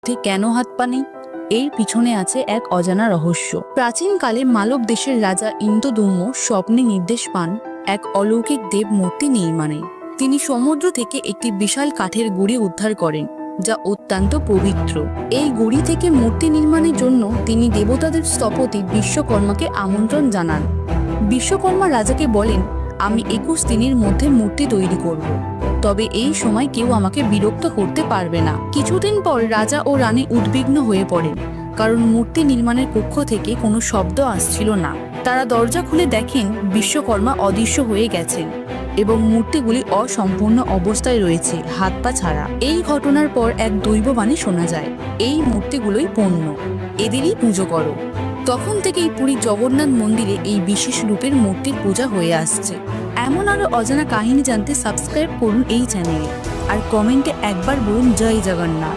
ঠিক কেন হাত পা নেই? এর পিছনে আছে এক অজানা রহস্য। প্রাচীনকালে মালব দেশের রাজা ইন্দ্রদুম্ন স্বপ্নে নির্দেশ পান এক অলৌকিক দেব মূর্তি নির্মাণে। তিনি সমুদ্র থেকে একটি বিশাল কাঠের গুঁড়ি উদ্ধার করেন, যা অত্যন্ত পবিত্র। এই গুঁড়ি থেকে মূর্তি নির্মাণের জন্য তিনি দেবতাদের স্থপতি বিশ্বকর্মাকে আমন্ত্রণ জানান। বিশ্বকর্মা রাজাকে বলেন, আমি 21 দিনের মধ্যে মূর্তি তৈরি করব, তবে এই সময় কেউ আমাকে বিরক্ত করতে পারবে না। কিছুদিন পর রাজা ও রানী উদ্বিগ্ন হয়ে পড়েন, কারণ মূর্তি নির্মাণের কক্ষ থেকে কোনো শব্দ আসছিল না। তারা দরজা খুলে দেখেন বিশ্বকর্মা অদৃশ্য হয়ে গেছেন এবং মূর্তিগুলি অসম্পূর্ণ অবস্থায় রয়েছে, হাত পা ছাড়া। এই ঘটনার পর এক দৈববাণী শোনা যায়, এই মূর্তিগুলোই পণ্য, এদেরই পুজো করো। তখন থেকেই পুরীর জগন্নাথ মন্দিরে এই বিশেষ রূপের মূর্তির পূজা হয়ে আসছে। এমন আরো অজানা কাহিনী জানতে সাবস্ক্রাইব করুন এই চ্যানেলে, আর কমেন্টে একবার বলুন জয় জগন্নাথ।